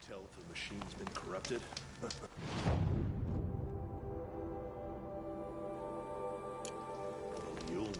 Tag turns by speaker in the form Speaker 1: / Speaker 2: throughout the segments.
Speaker 1: Tell if the machine's been corrupted? Well, you'll know.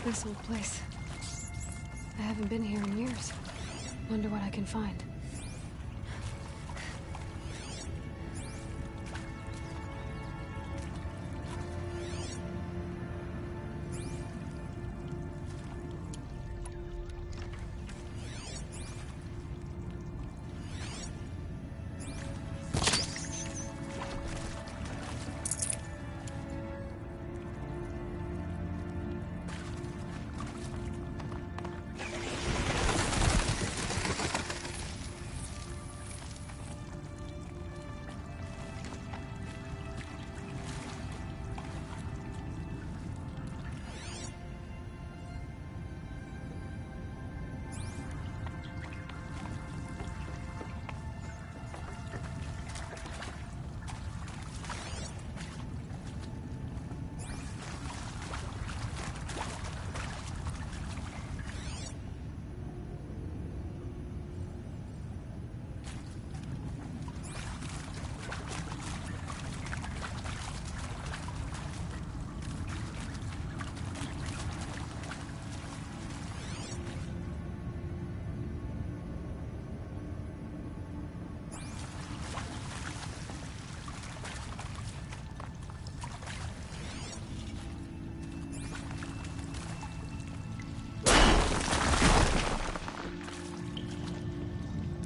Speaker 2: This old place. I haven't been here in years. Wonder what I can find.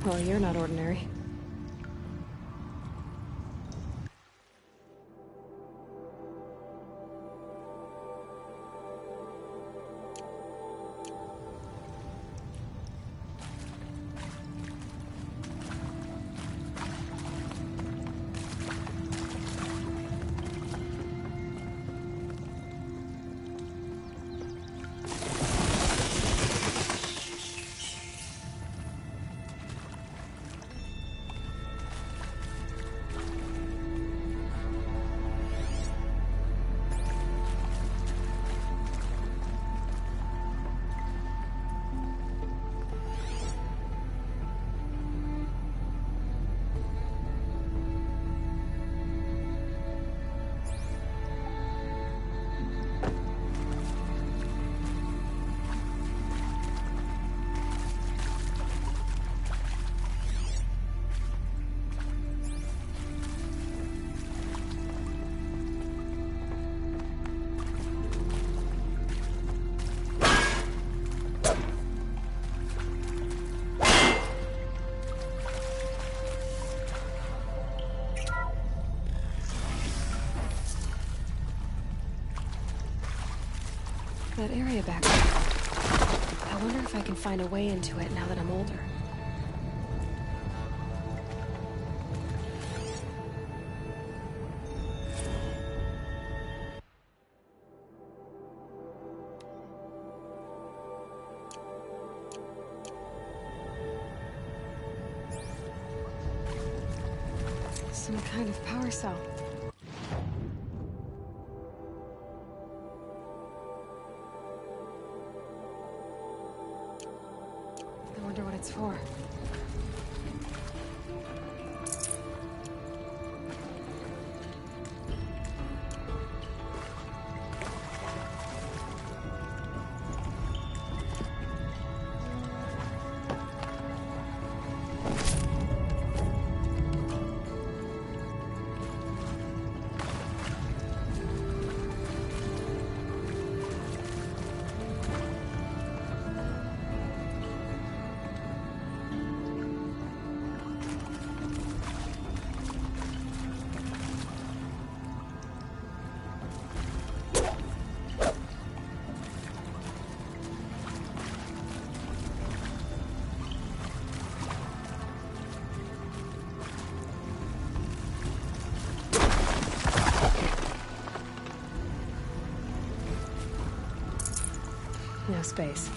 Speaker 2: Well, you're not ordinary. That area back there. I wonder if I can find a way into it now that I'm older. Some kind of power cell. I wonder what it's for. space.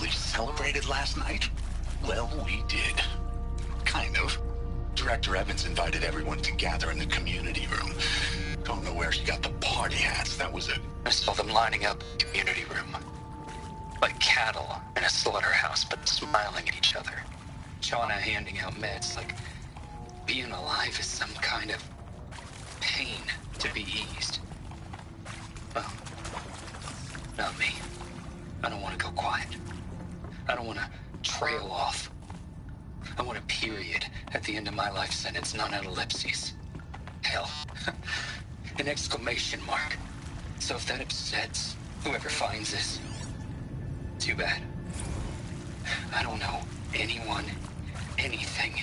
Speaker 3: Celebrated last night? Well, we did. Kind of. Director Evans invited everyone to gather in the community room. Don't know where she got the party hats, that was it.
Speaker 4: I saw them lining up in the community room. Like cattle in a slaughterhouse, but smiling at each other. Shauna handing out meds like being alive is some kind of pain to be eased. Well, not me. I don't want to go quiet. I don't want to trail off. I want a period at the end of my life sentence, not an ellipses. Hell, an exclamation mark. So if that upsets whoever finds this, too bad. I don't know anyone, anything,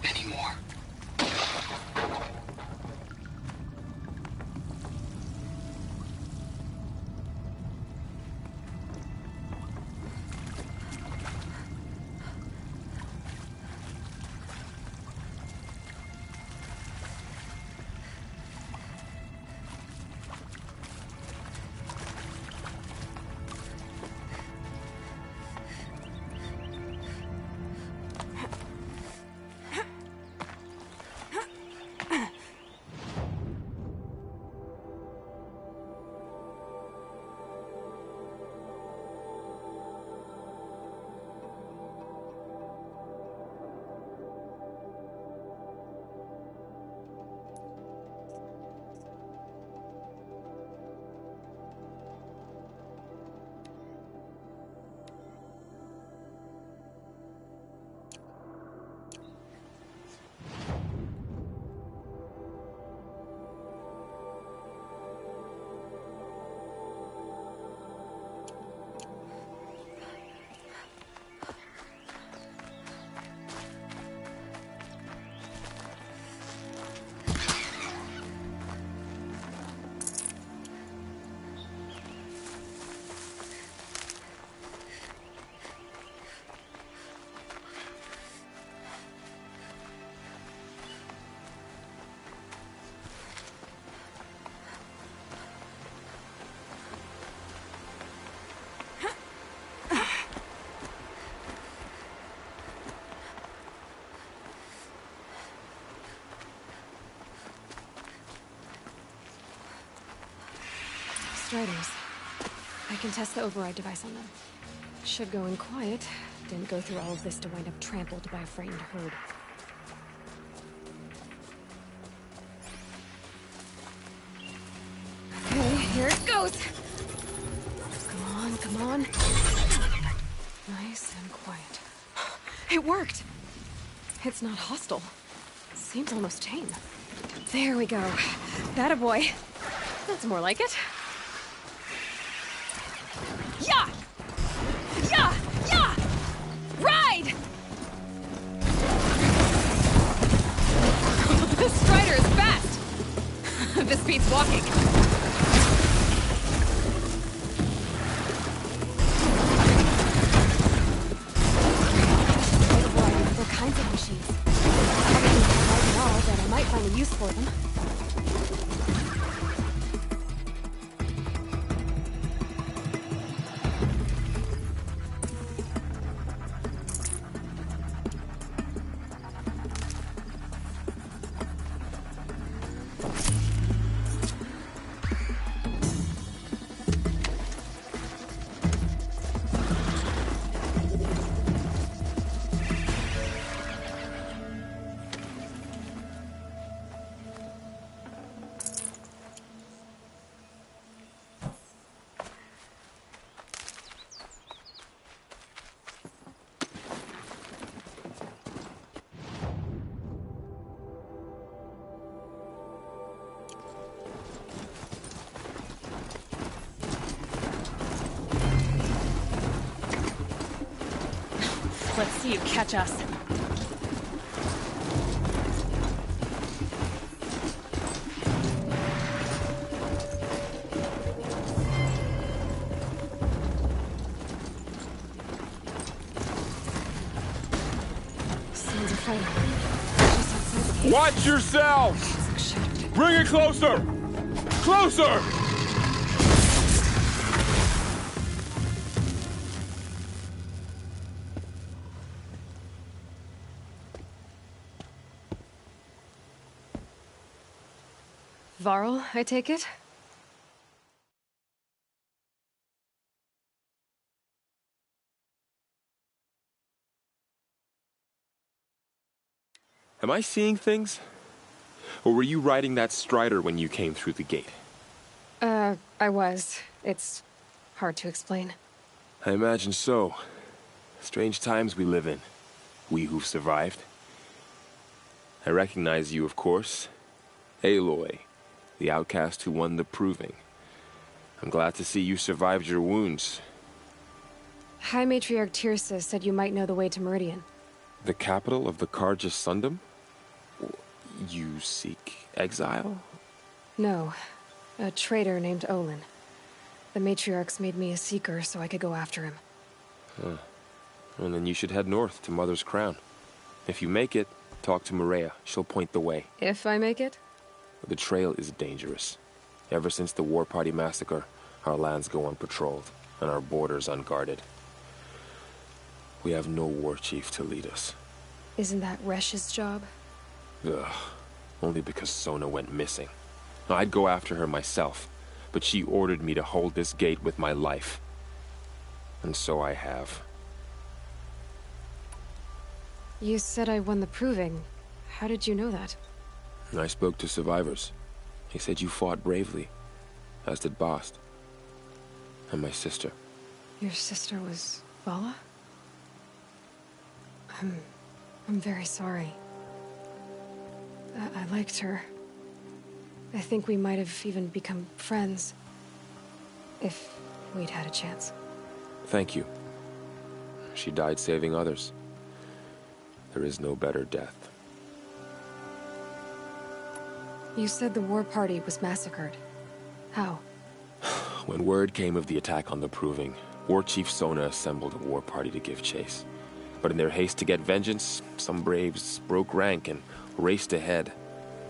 Speaker 4: anymore.
Speaker 2: Striders. I can test the override device on them. Should go in quiet. Didn't go through all of this to wind up trampled by a frightened herd. Okay, here it goes! Come on, come on. Nice and quiet. It worked! It's not hostile. Seems almost tame. There we go. That a boy. That's more like it. Yeah! Yeah! Yeah! Ride! This Strider is fast! This beats walking. Quite a variety of all kinds of machines. Probably not right at all, but I might find a use for them. Let's see you catch us. Sounds a fighter. Just outside the gate.
Speaker 5: Watch yourself!
Speaker 2: Looks shattered.
Speaker 5: Bring it closer! Closer!
Speaker 2: Varl, I take it?
Speaker 5: Am I seeing things? Or were you riding that Strider when you came through the gate?
Speaker 2: I was. It's hard to explain.
Speaker 5: I imagine so. Strange times we live in. We who've survived. I recognize you, of course. Aloy, the outcast who won the Proving. I'm glad to see you survived your wounds.
Speaker 2: High Matriarch Tirsa said you might know the way to Meridian.
Speaker 5: The capital of the Carja Sundom? You seek exile?
Speaker 2: No. A traitor named Olin. The Matriarchs made me a seeker so I could go after him.
Speaker 5: Well, then you should head north to Mother's Crown. If you make it, talk to Maria. She'll point the way.
Speaker 2: If I make it?
Speaker 5: The trail is dangerous. Ever since the War Party massacre, our lands go unpatrolled, and our borders unguarded. We have no war chief to lead us.
Speaker 2: Isn't that Resh's job?
Speaker 5: Ugh. Only because Sona went missing. I'd go after her myself, but she ordered me to hold this gate with my life. And so I have.
Speaker 2: You said I won the Proving. How did you know that?
Speaker 5: I spoke to survivors. They said you fought bravely, as did Bast. And my sister.
Speaker 2: Your sister was Vala? I'm very sorry. I liked her. I think we might have even become friends. If we'd had a chance.
Speaker 5: Thank you. She died saving others. There is no better death.
Speaker 2: You said the War Party was massacred. How?
Speaker 5: When word came of the attack on the Proving, War Chief Sona assembled a war party to give chase. But in their haste to get vengeance, some braves broke rank and raced ahead,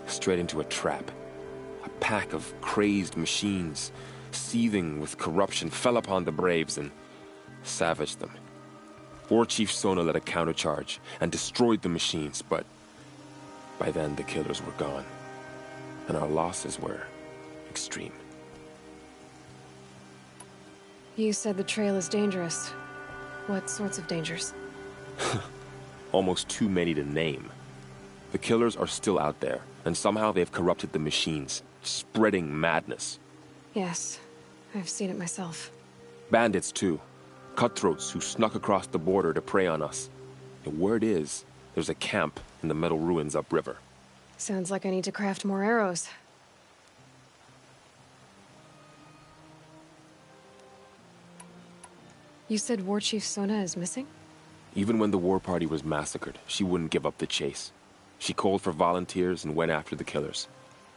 Speaker 5: straight into a trap. A pack of crazed machines, seething with corruption, fell upon the braves and savaged them. War Chief Sona led a countercharge and destroyed the machines, but by then the killers were gone, and our losses were extreme.
Speaker 2: You said the trail is dangerous. What sorts of dangers?
Speaker 5: Almost too many to name. The killers are still out there, and somehow they've corrupted the machines, spreading madness.
Speaker 2: Yes, I've seen it myself.
Speaker 5: Bandits, too. Cutthroats who snuck across the border to prey on us. The word is, there's a camp in the metal ruins upriver.
Speaker 2: Sounds like I need to craft more arrows. You said War Chief Sona is missing?
Speaker 5: Even when the war party was massacred, she wouldn't give up the chase. She called for volunteers and went after the killers.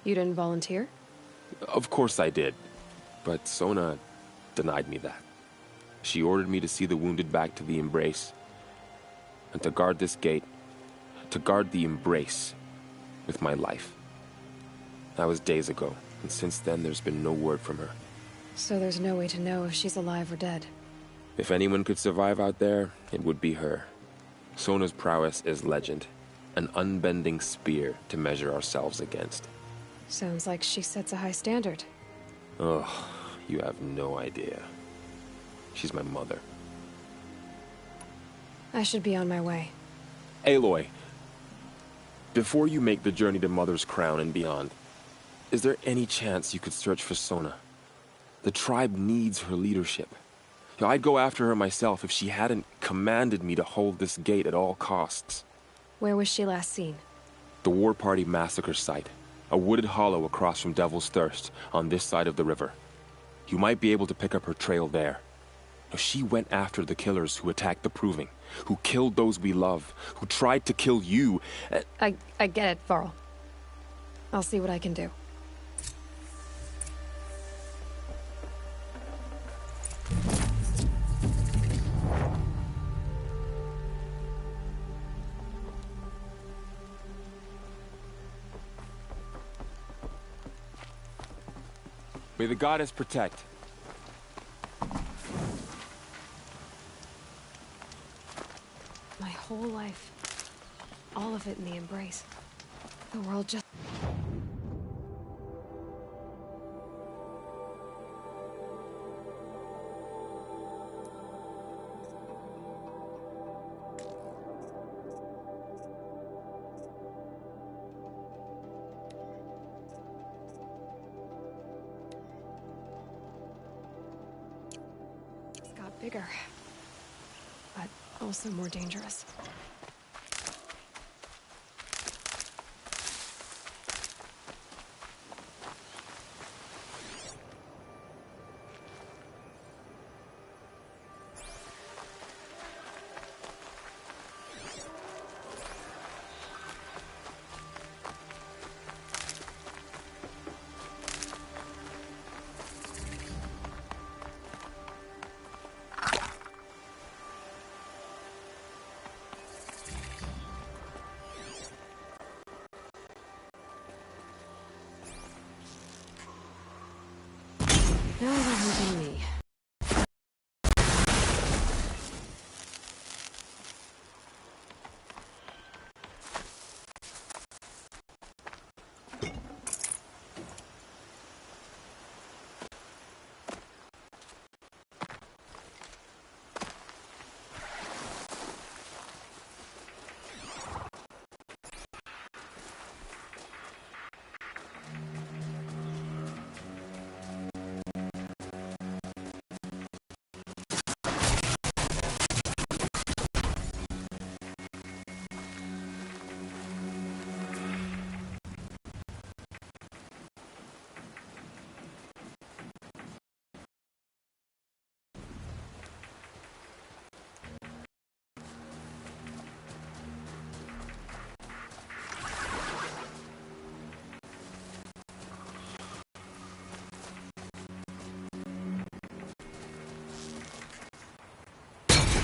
Speaker 2: You didn't volunteer?
Speaker 5: Of course I did, but Sona denied me that. She ordered me to see the wounded back to the Embrace, and to guard this gate, to guard the Embrace with my life. That was days ago, and since then there's been no word from her.
Speaker 2: So there's no way to know if she's alive or dead.
Speaker 5: If anyone could survive out there, it would be her. Sona's prowess is legend, an unbending spear to measure ourselves against.
Speaker 2: Sounds like she sets a high standard.
Speaker 5: Oh, you have no idea. She's my mother.
Speaker 2: I should be on my way.
Speaker 5: Aloy, before you make the journey to Mother's Crown and beyond, is there any chance you could search for Sona? The tribe needs her leadership. I'd go after her myself if she hadn't commanded me to hold this gate at all costs.
Speaker 2: Where was she last seen?
Speaker 5: The War Party massacre site. A wooded hollow across from Devil's Thirst, on this side of the river. You might be able to pick up her trail there. She went after the killers who attacked the Proving, who killed those we love, who tried to kill you.
Speaker 2: I get it, Varl. I'll see what I can do.
Speaker 5: May the goddess protect.
Speaker 2: My whole life. All of it in the Embrace. The world just... got bigger. But also more dangerous. Now they're hunting me.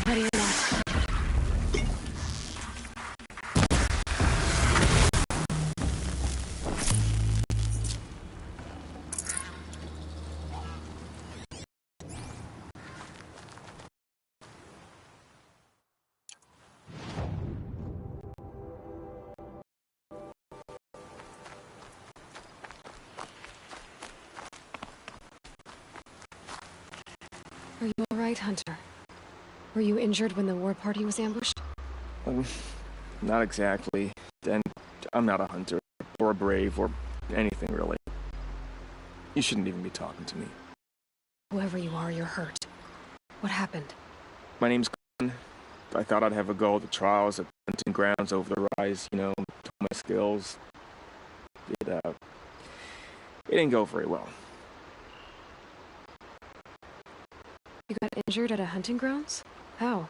Speaker 2: Ready or not. Are you all right, Hunter? Were you injured when the war party was ambushed?
Speaker 6: Not exactly. And I'm not a hunter, or a brave, or anything really. You shouldn't even be talking to me.
Speaker 2: Whoever you are, you're hurt. What happened?
Speaker 6: My name's Glenn. I thought I'd have a go at the trials at hunting grounds over the rise, you know, my skills. It didn't go very well.
Speaker 2: You got injured at a hunting grounds? How?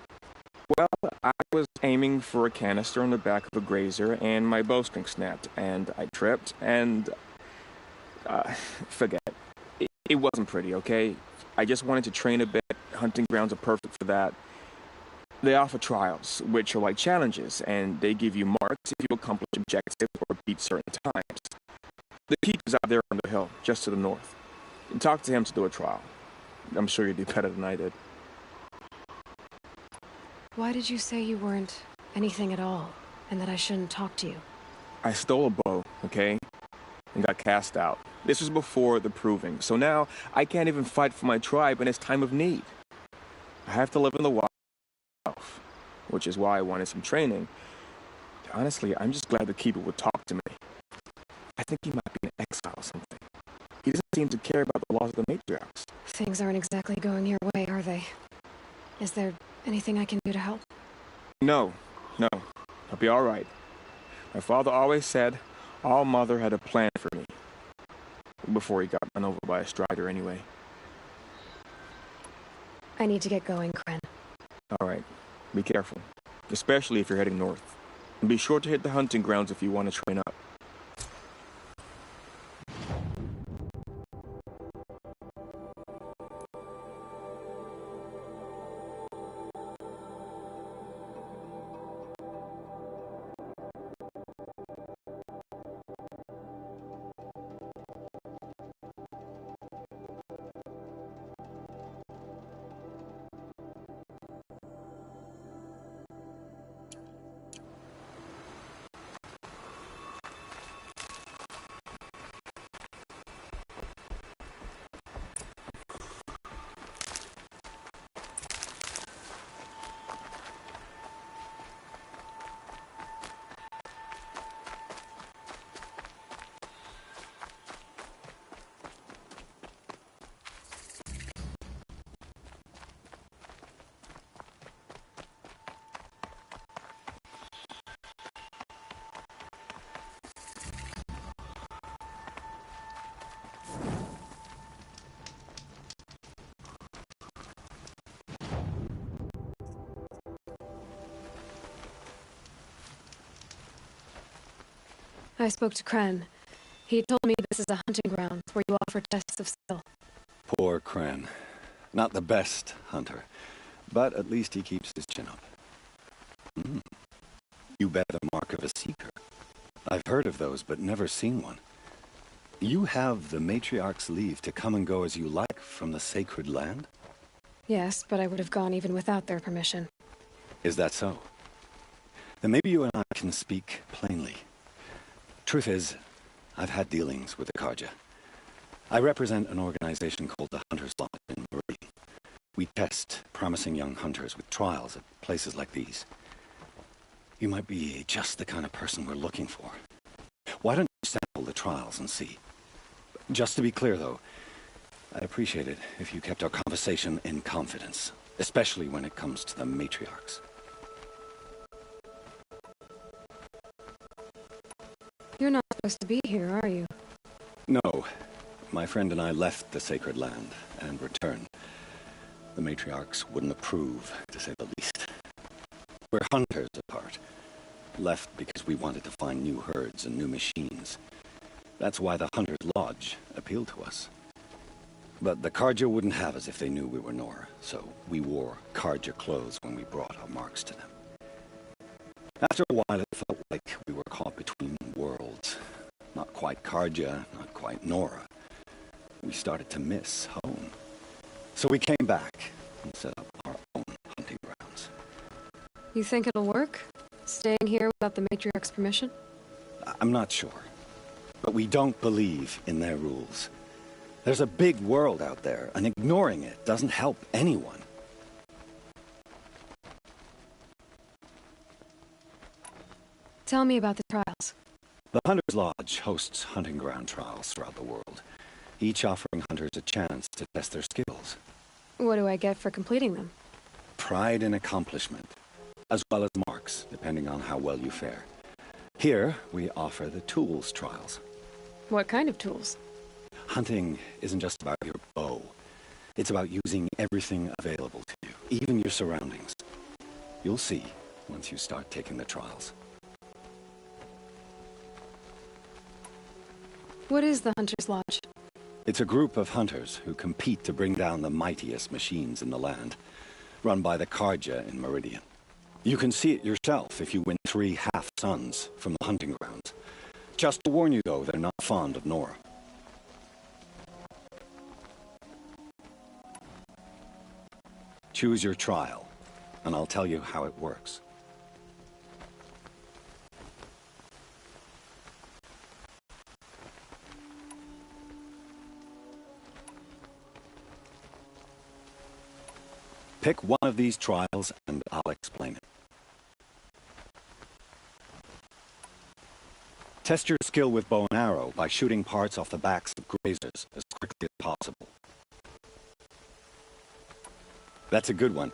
Speaker 6: Well, I was aiming for a canister on the back of a grazer, and my bowstring snapped, and I tripped, and... forget it. It wasn't pretty, okay? I just wanted to train a bit. Hunting grounds are perfect for that. They offer trials, which are like challenges, and they give you marks if you accomplish objectives or beat certain times. The keep is out there on the hill, just to the north. And talk to him to do a trial. I'm sure you'd do better than I did.
Speaker 2: Why did you say you weren't anything at all, and that I shouldn't talk to you?
Speaker 6: I stole a bow, okay? And got cast out. This was before the proving, so now I can't even fight for my tribe in its time of need. I have to live in the wild, which is why I wanted some training. Honestly, I'm just glad the Keeper would talk to me. I think he might be in exile or something. He doesn't seem to care about the laws of the matriarchs.
Speaker 2: Things aren't exactly going your way, are they? Is there anything I can do to help?
Speaker 6: No. I'll be all right. My father always said All Mother had a plan for me. Before he got run over by a strider, anyway.
Speaker 2: I need to get going, Kren.
Speaker 6: All right. Be careful. Especially if you're heading north. And be sure to hit the hunting grounds if you want to train up.
Speaker 2: I spoke to Kren. He told me this is a hunting ground where you offer tests of skill.
Speaker 7: Poor Kren. Not the best hunter, but at least he keeps his chin up. You bear the mark of a seeker. I've heard of those, but never seen one. You have the matriarch's leave to come and go as you like from the sacred land?
Speaker 2: Yes, but I would have gone even without their permission.
Speaker 7: Is that so? Then maybe you and I can speak plainly. Truth is, I've had dealings with the Carja. I represent an organization called the Hunters' Lodge in Marine. We test promising young hunters with trials at places like these. You might be just the kind of person we're looking for. Why don't you sample the trials and see? Just to be clear, though, I'd appreciate it if you kept our conversation in confidence, especially when it comes to the matriarchs.
Speaker 2: You're not supposed to be here, are you?
Speaker 7: No. My friend and I left the sacred land and returned. The matriarchs wouldn't approve, to say the least. We're hunters at heart. Left because we wanted to find new herds and new machines. That's why the Hunters' Lodge appealed to us. But the Carja wouldn't have us if they knew we were Nora, so we wore Carja clothes when we brought our marks to them. After a while, it felt like we were caught between worlds. Not quite Carja, not quite Nora. We started to miss home. So we came back and set up our own hunting grounds.
Speaker 2: You think it'll work? Staying here without the matriarch's permission?
Speaker 7: I'm not sure. But we don't believe in their rules. There's a big world out there, and ignoring it doesn't help anyone.
Speaker 2: Tell me about the trials.
Speaker 7: The Hunters' Lodge hosts hunting ground trials throughout the world, each offering hunters a chance to test their skills.
Speaker 2: What do I get for completing them?
Speaker 7: Pride in accomplishment, as well as marks, depending on how well you fare. Here, we offer the tools trials.
Speaker 2: What kind of tools?
Speaker 7: Hunting isn't just about your bow. It's about using everything available to you, even your surroundings. You'll see once you start taking the trials.
Speaker 2: What is the Hunter's Lodge?
Speaker 7: It's a group of hunters who compete to bring down the mightiest machines in the land, run by the Carja in Meridian. You can see it yourself if you win 3 half-suns from the hunting grounds. Just to warn you, though, they're not fond of Nora. Choose your trial, and I'll tell you how it works. Pick one of these trials, and I'll explain it. Test your skill with bow and arrow by shooting parts off the backs of grazers as quickly as possible. That's a good one.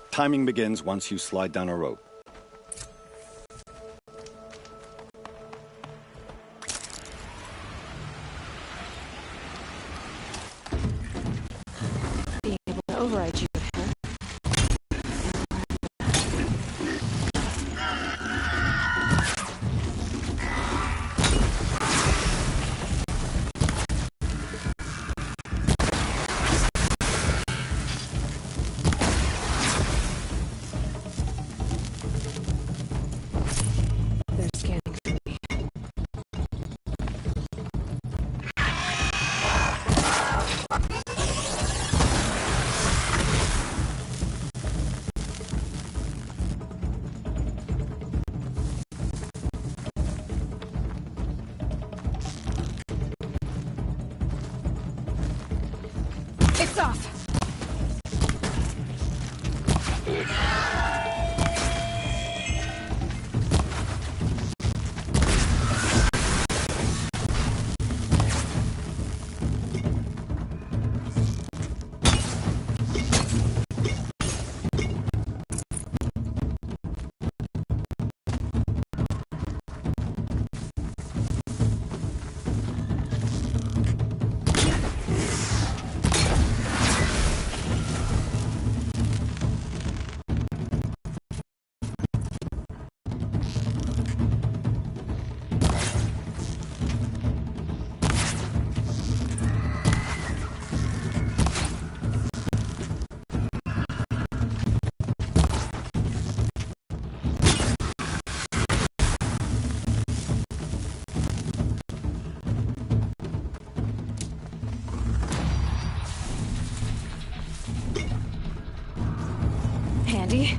Speaker 7: Timing begins once you slide down a rope.
Speaker 2: Being able to override you. It's off! Handy.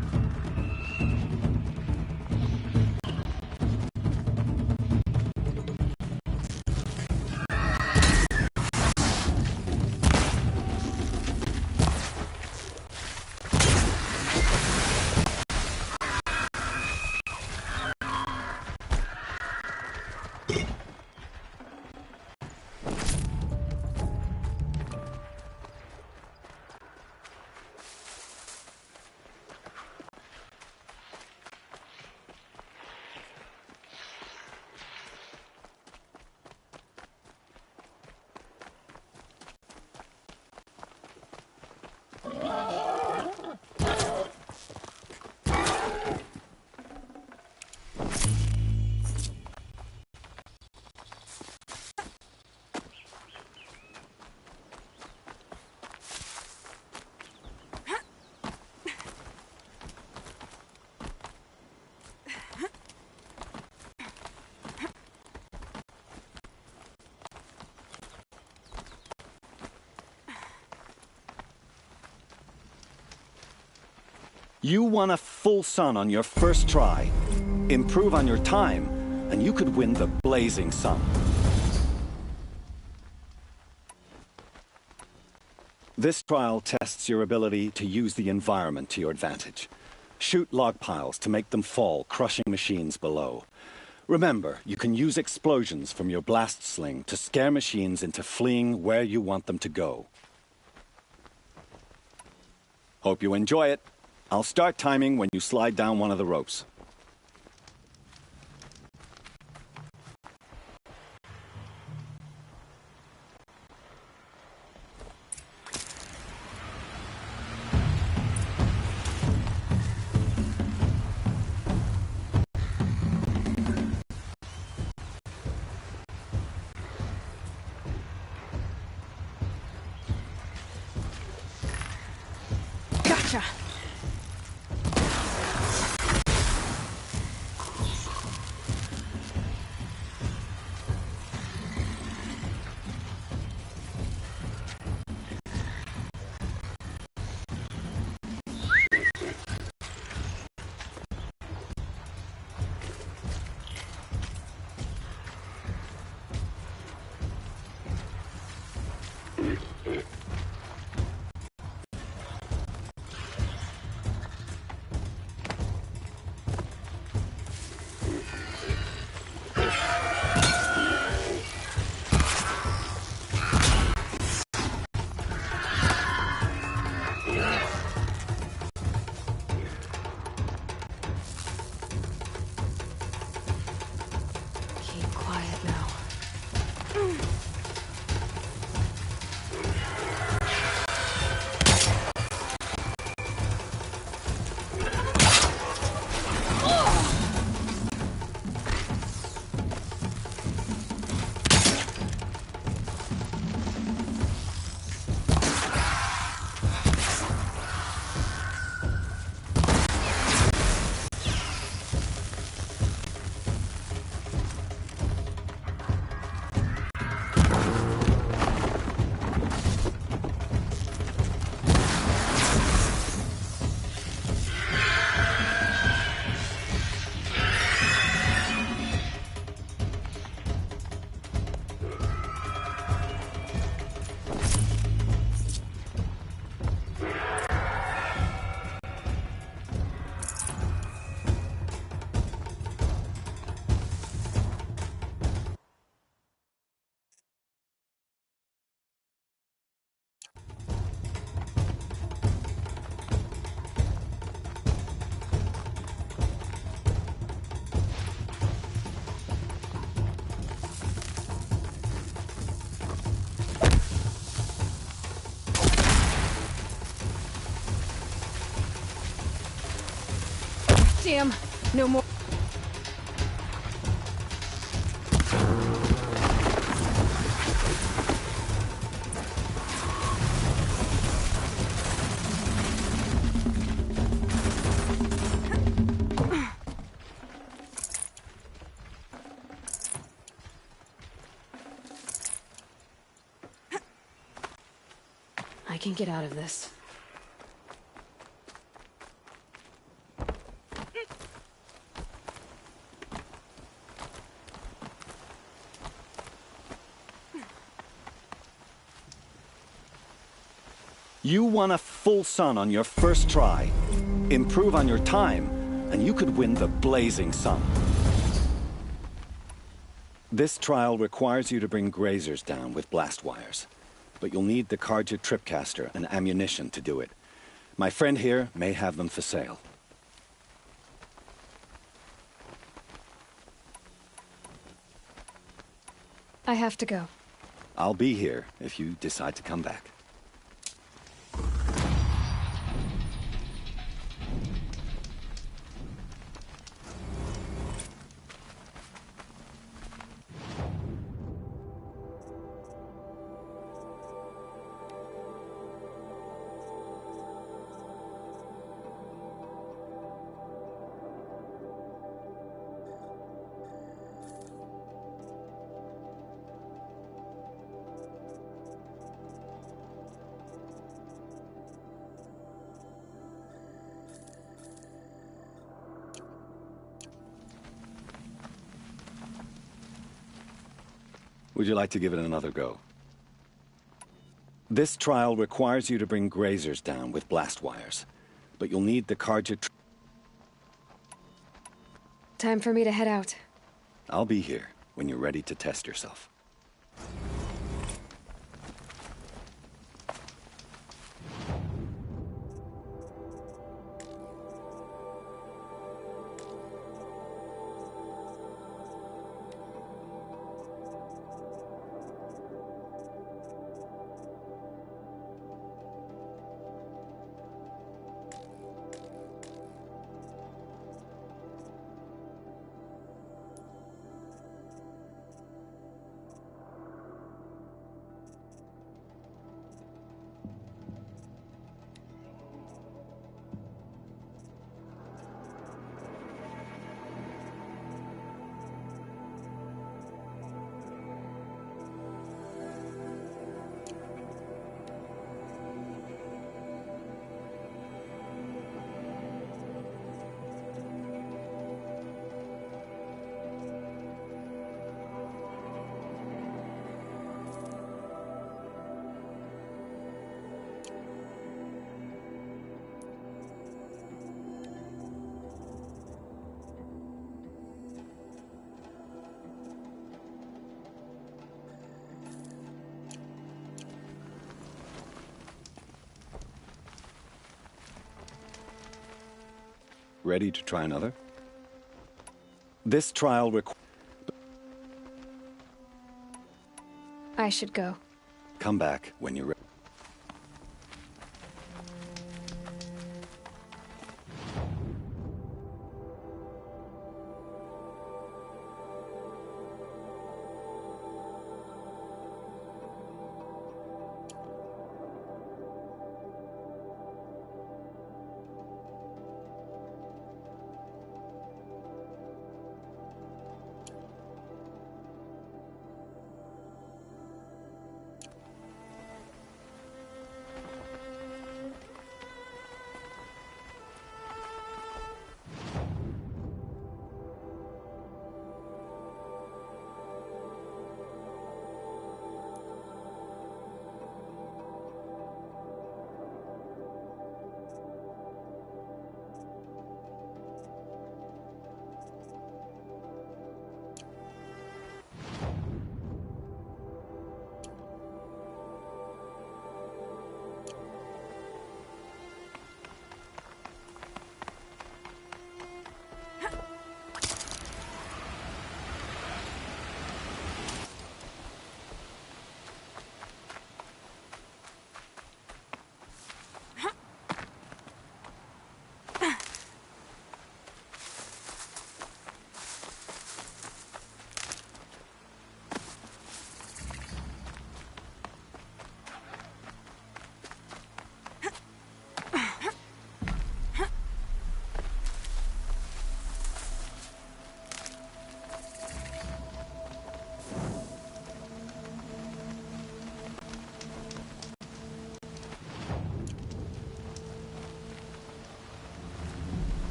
Speaker 7: You won a full sun on your first try. Improve on your time, and you could win the Blazing Sun. This trial tests your ability to use the environment to your advantage. Shoot log piles to make them fall, crushing machines below. Remember, you can use explosions from your blast sling to scare machines into fleeing where you want them to go. Hope you enjoy it. I'll start timing when you slide down one of the ropes.
Speaker 2: Gotcha. Keep quiet now. Damn, no more. I can get out of this.
Speaker 7: You won a full sun on your first try. Improve on your time, and you could win the Blazing Sun. This trial requires you to bring grazers down with blast wires. But you'll need the Carja Tripcaster and ammunition to do it. My friend here may have them for sale.
Speaker 2: I have to go.
Speaker 7: I'll be here if you decide to come back. Would you like to give it another go? This trial requires you to bring grazers down with blast wires. But you'll need the Carja...
Speaker 2: Time for me to head out.
Speaker 7: I'll be here when you're ready to test yourself. Ready to try another? This trial requires...
Speaker 2: I should go.
Speaker 7: Come back when you're ready.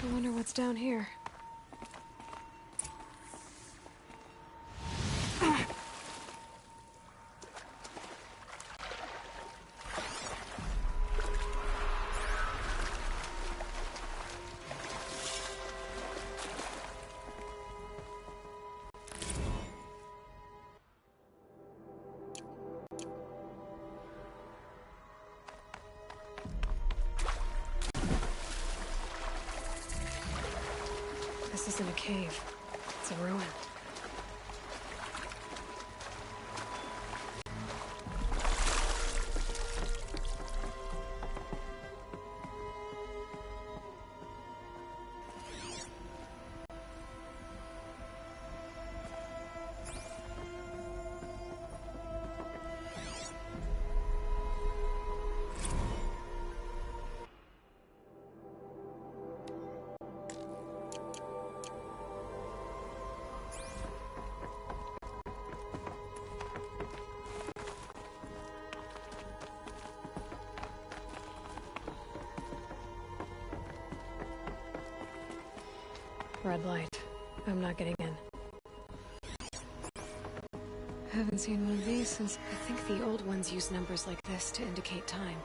Speaker 2: I wonder what's down here. This isn't a cave. It's a ruin. Red light. I'm not getting in. Haven't seen one of these since... I think the old ones use numbers like this to indicate time.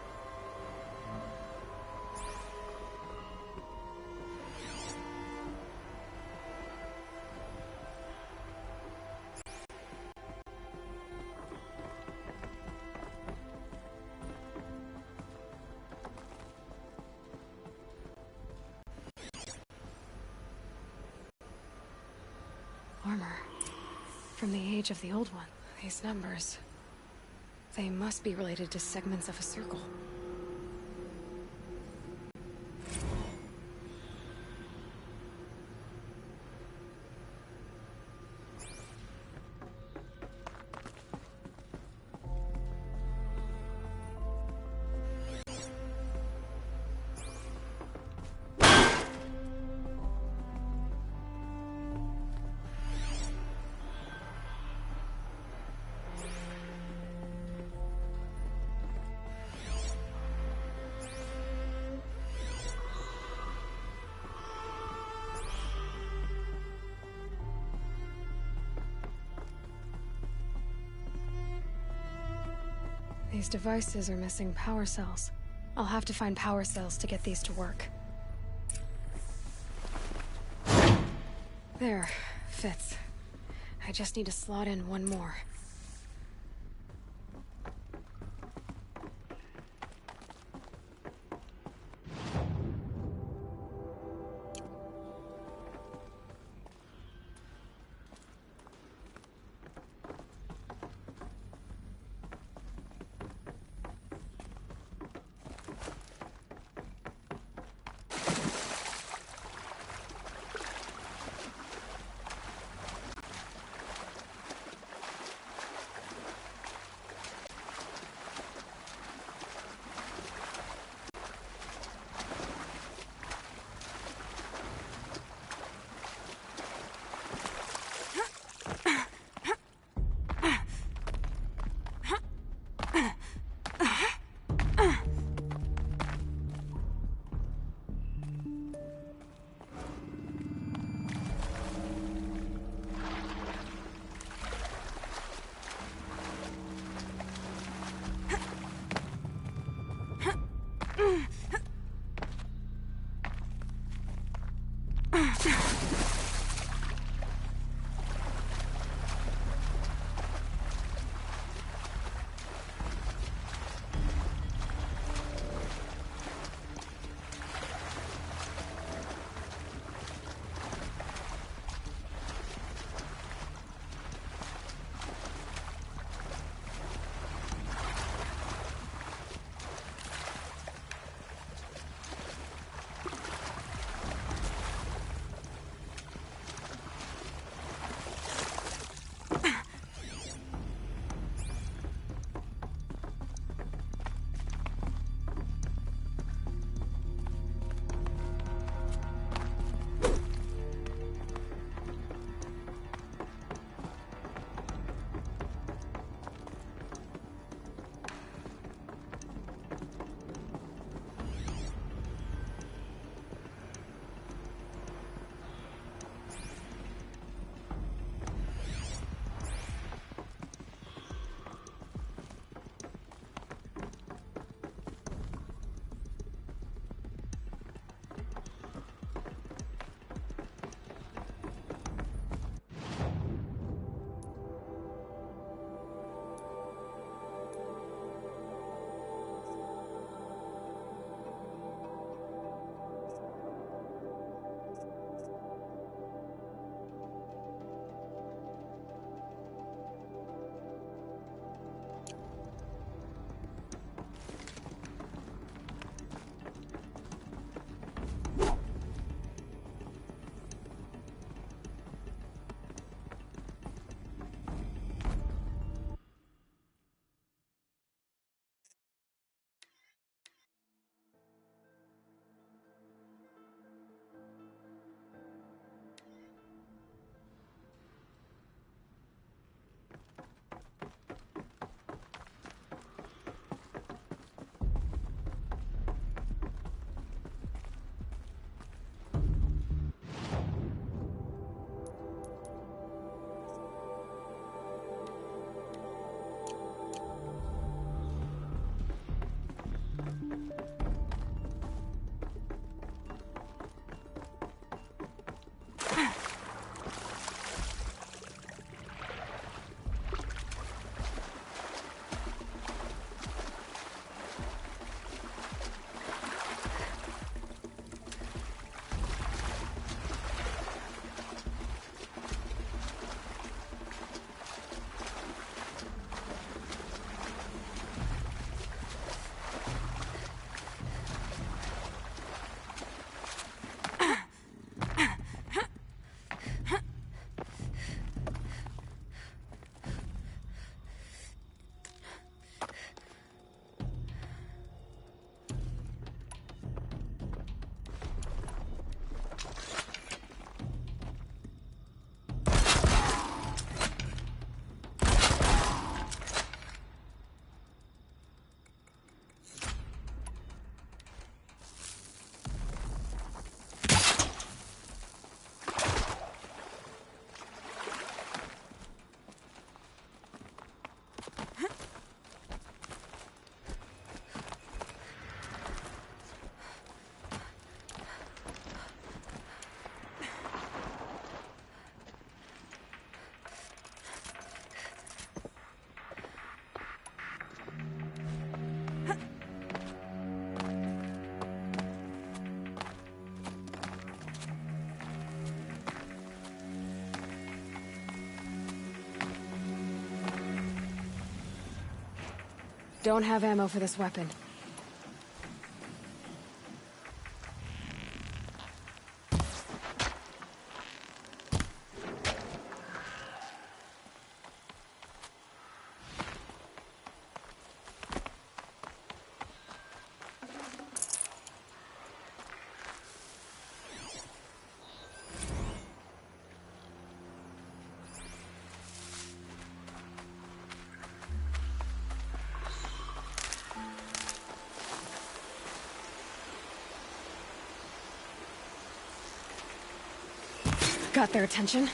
Speaker 2: Armor. From the age of the old one. These numbers. They must be related to segments of a circle. These devices are missing power cells. I'll have to find power cells to get these to work. There, fits. I just need to slot in one more. Don't have ammo for this weapon. Got their attention.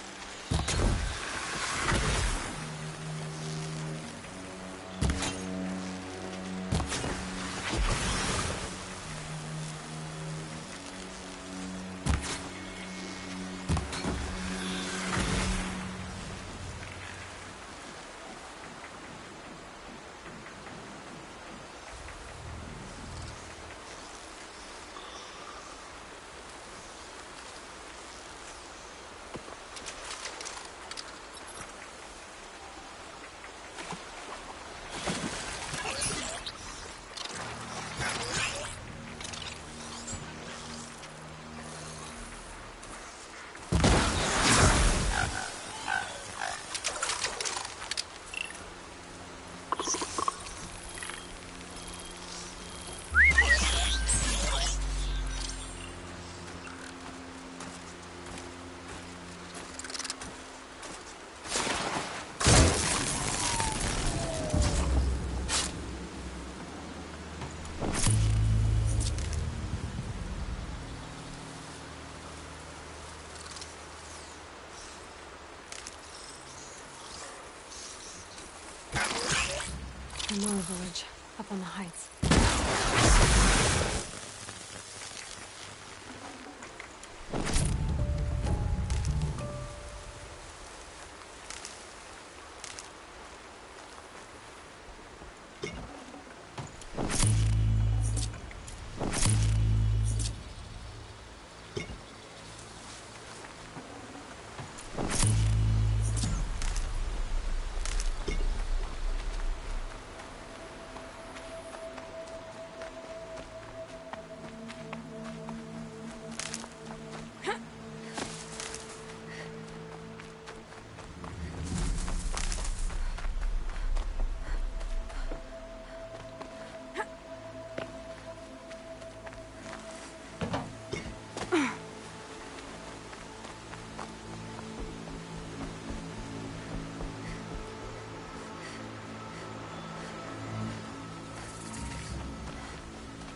Speaker 2: The Nora village, up on the heights.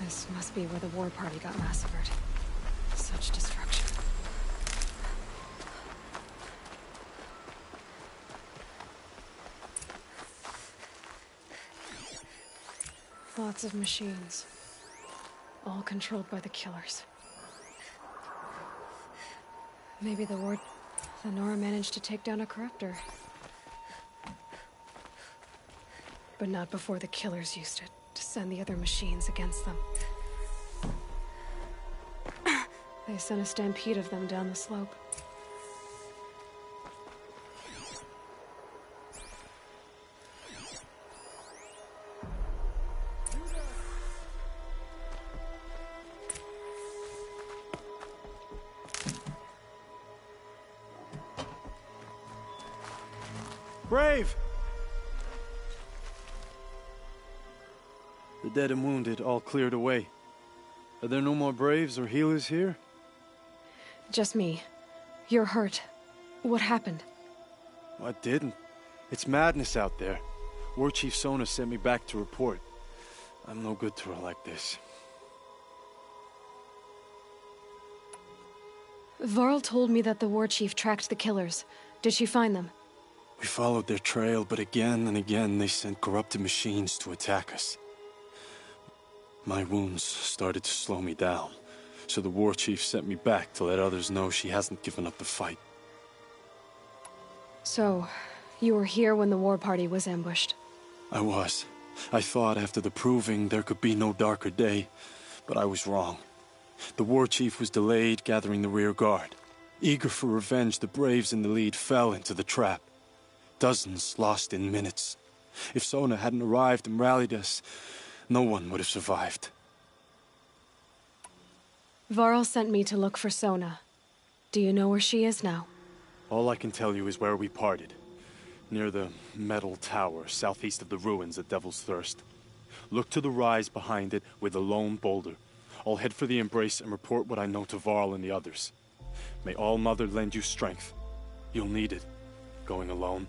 Speaker 2: This must be where the war party got massacred. Such destruction. Lots of machines. All controlled by the killers. Maybe the Nora managed to take down a corruptor. But not before the killers used it to send the other machines against them. They sent a stampede of them down the slope.
Speaker 8: Brave! The dead and wounded all cleared away. Are there no more Braves or healers here?
Speaker 2: Just me. You're hurt. What happened?
Speaker 8: I didn't. It's madness out there. War Chief Sona sent me back to report. I'm no good to her like this.
Speaker 2: Varl told me that the war chief tracked the killers. Did she find them?
Speaker 8: We followed their trail, but again and again they sent corrupted machines to attack us. My wounds started to slow me down, so the war chief sent me back to let others know she hasn't given up the fight.
Speaker 2: So, you were here when the war party was ambushed?
Speaker 8: I was. I thought after the proving there could be no darker day, but I was wrong. The war chief was delayed gathering the rear guard. Eager for revenge, the Braves in the lead fell into the trap. Dozens lost in minutes. If Sona hadn't arrived and rallied us, no one would have survived.
Speaker 2: Varl sent me to look for Sona. Do you know where she is now?
Speaker 8: All I can tell you is where we parted. Near the metal tower, southeast of the ruins at Devil's Thirst. Look to the rise behind it with a lone boulder. I'll head for the Embrace and report what I know to Varl and the others. May All Mother lend you strength. You'll need it, going alone.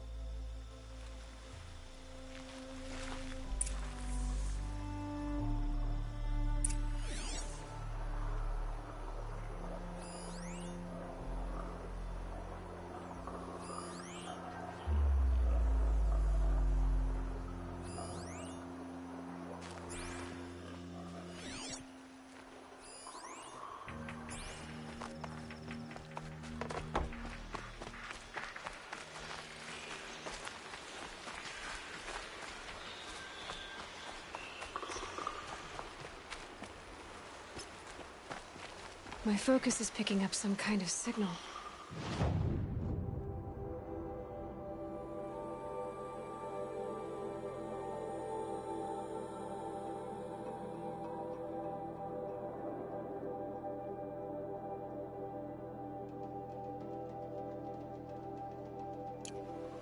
Speaker 2: My focus is picking up some kind of signal.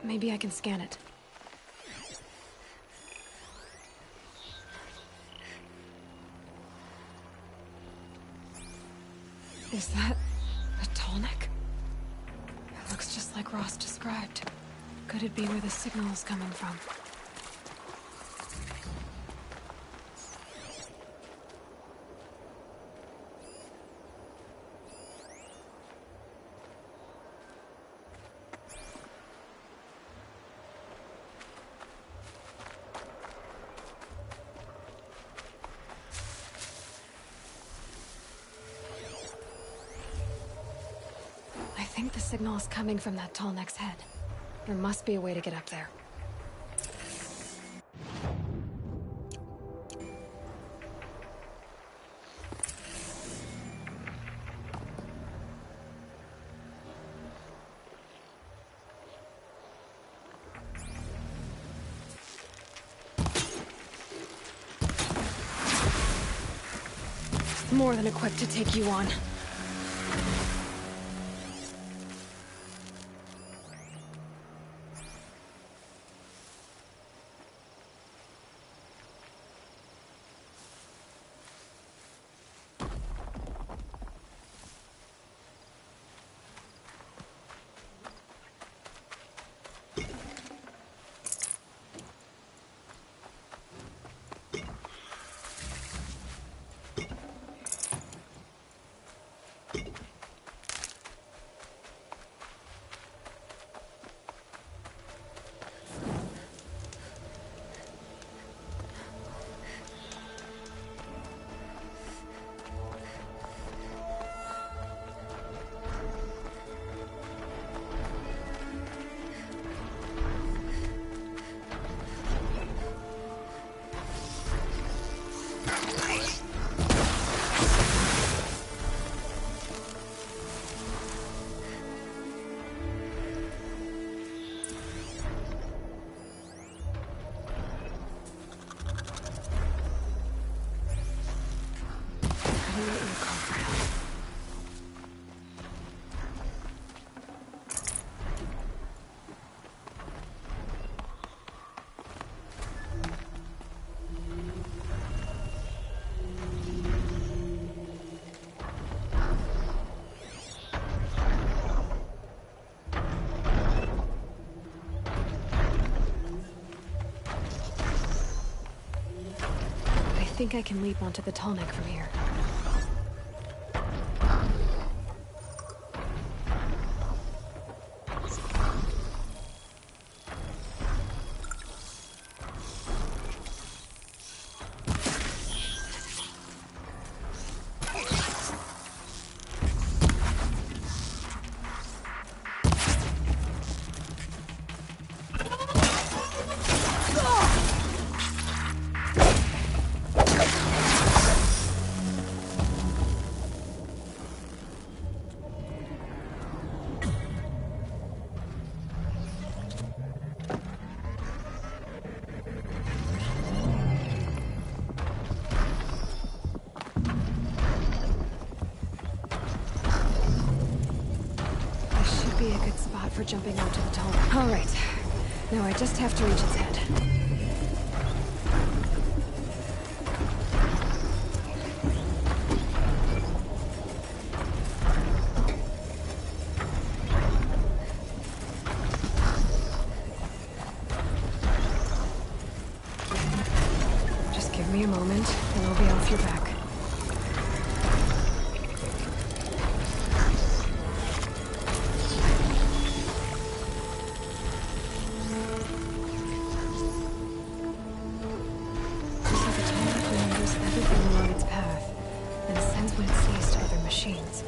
Speaker 2: Maybe I can scan it. Is that a Tallneck? It looks just like Ross described. Could it be where the signal is coming from? I think the signal is coming from that Tallneck's head. There must be a way to get up there. More than equipped to take you on. I think I can leap onto the Tallneck from here. be a good spot for jumping onto the tall rock. All right. Now I just have to reach its head. Just give me a moment, and I'll be off your back. Machines.